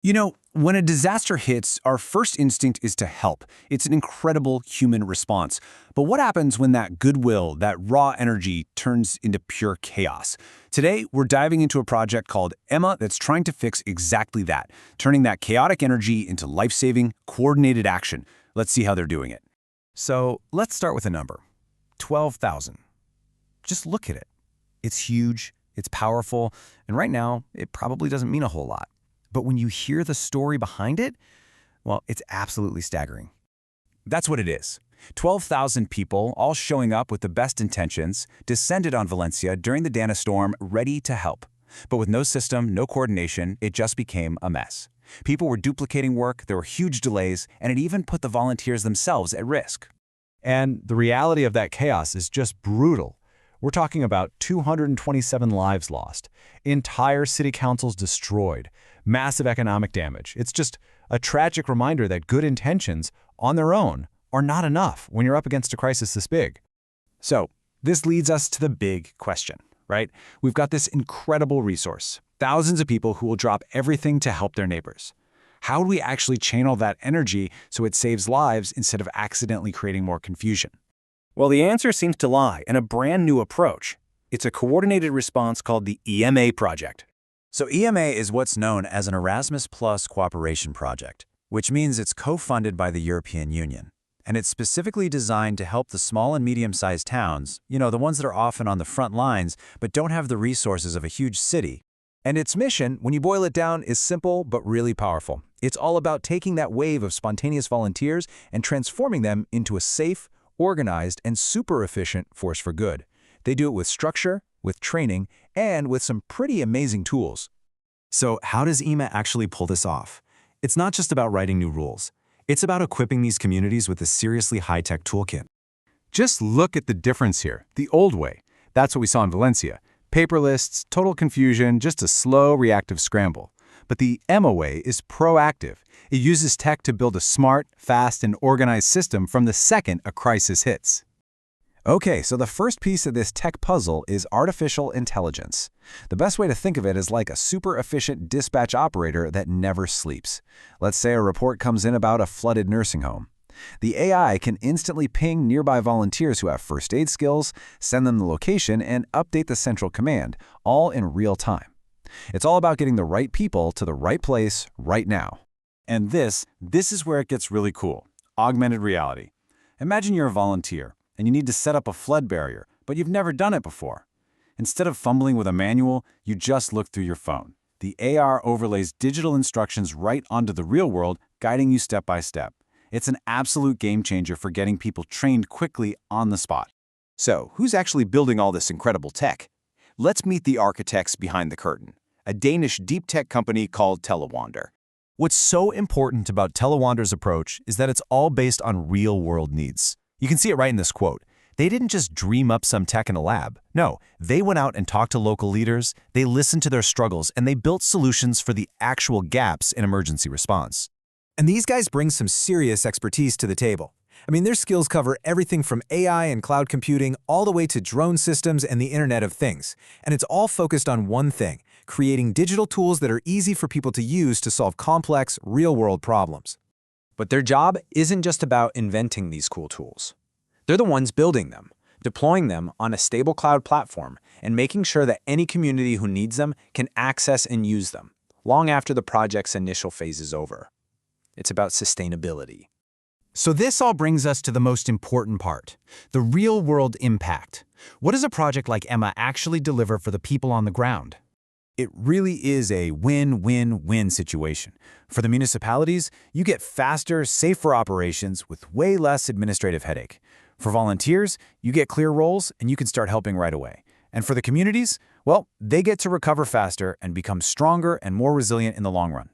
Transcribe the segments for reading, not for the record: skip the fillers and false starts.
When a disaster hits, our first instinct is to help. It's an incredible human response. But what happens when that goodwill, that raw energy, turns into pure chaos? Today, we're diving into a project called Emma that's trying to fix exactly that, turning that chaotic energy into life-saving, coordinated action. Let's see how they're doing it. So let's start with a number, 12,000. Just look at it. It's huge, it's powerful, and right now, it probably doesn't mean a whole lot. But when you hear the story behind it, well, it's absolutely staggering. That's what it is. 12,000 people, all showing up with the best intentions, descended on Valencia during the Dana storm, ready to help. But with no system, no coordination, it just became a mess. People were duplicating work, there were huge delays, and it even put the volunteers themselves at risk. And the reality of that chaos is just brutal. We're talking about 227 lives lost, entire city councils destroyed, massive economic damage. It's just a tragic reminder that good intentions, on their own, are not enough when you're up against a crisis this big. So, this leads us to the big question, right? We've got this incredible resource, thousands of people who will drop everything to help their neighbors. How do we actually channel that energy so it saves lives instead of accidentally creating more confusion? Well, the answer seems to lie in a brand new approach. It's a coordinated response called the EMA project. So EMA is what's known as an Erasmus Plus cooperation project, which means it's co-funded by the European Union. And it's specifically designed to help the small and medium-sized towns, the ones that are often on the front lines but don't have the resources of a huge city. And its mission, when you boil it down, is simple but really powerful. It's all about taking that wave of spontaneous volunteers and transforming them into a safe, organized, and super efficient force for good. They do it with structure, with training, and with some pretty amazing tools. So how does EMA actually pull this off? It's not just about writing new rules. It's about equipping these communities with a seriously high-tech toolkit. Just look at the difference here, the old way. That's what we saw in Valencia. Paper lists, total confusion, just a slow, reactive scramble. But the Emma way is proactive. It uses tech to build a smart, fast, and organized system from the second a crisis hits. Okay, so the first piece of this tech puzzle is artificial intelligence. The best way to think of it is like a super efficient dispatch operator that never sleeps. Let's say a report comes in about a flooded nursing home. The AI can instantly ping nearby volunteers who have first aid skills, send them the location, and update the central command, all in real time. It's all about getting the right people to the right place right now. And this is where it gets really cool. Augmented reality. Imagine you're a volunteer, and you need to set up a flood barrier, but you've never done it before. Instead of fumbling with a manual, you just look through your phone. The AR overlays digital instructions right onto the real world, guiding you step by step. It's an absolute game changer for getting people trained quickly on the spot. So, who's actually building all this incredible tech? Let's meet the architects behind the curtain, a Danish deep tech company called Telewander. What's so important about Telewander's approach is that it's all based on real-world needs. You can see it right in this quote. They didn't just dream up some tech in a lab. No, they went out and talked to local leaders, they listened to their struggles, and they built solutions for the actual gaps in emergency response. And these guys bring some serious expertise to the table. Their skills cover everything from AI and cloud computing all the way to drone systems and the Internet of Things. And it's all focused on one thing, creating digital tools that are easy for people to use to solve complex, real-world problems. But their job isn't just about inventing these cool tools. They're the ones building them, deploying them on a stable cloud platform, and making sure that any community who needs them can access and use them, long after the project's initial phase is over. It's about sustainability. So this all brings us to the most important part, the real-world impact. What does a project like Emma actually deliver for the people on the ground? It really is a win-win-win situation. For the municipalities, you get faster, safer operations with way less administrative headache. For volunteers, you get clear roles and you can start helping right away. And for the communities, well, they get to recover faster and become stronger and more resilient in the long run.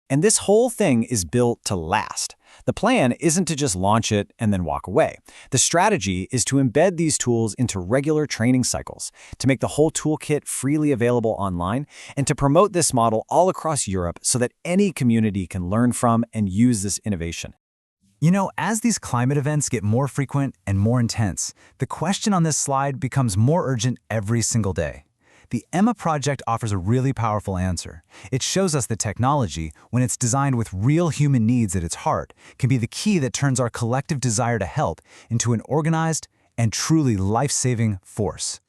And this whole thing is built to last. The plan isn't to just launch it and then walk away. The strategy is to embed these tools into regular training cycles, to make the whole toolkit freely available online, and to promote this model all across Europe so that any community can learn from and use this innovation. As these climate events get more frequent and more intense, the question on this slide becomes more urgent every single day. The Emma project offers a really powerful answer. It shows us that technology, when it's designed with real human needs at its heart, can be the key that turns our collective desire to help into an organized and truly life-saving force.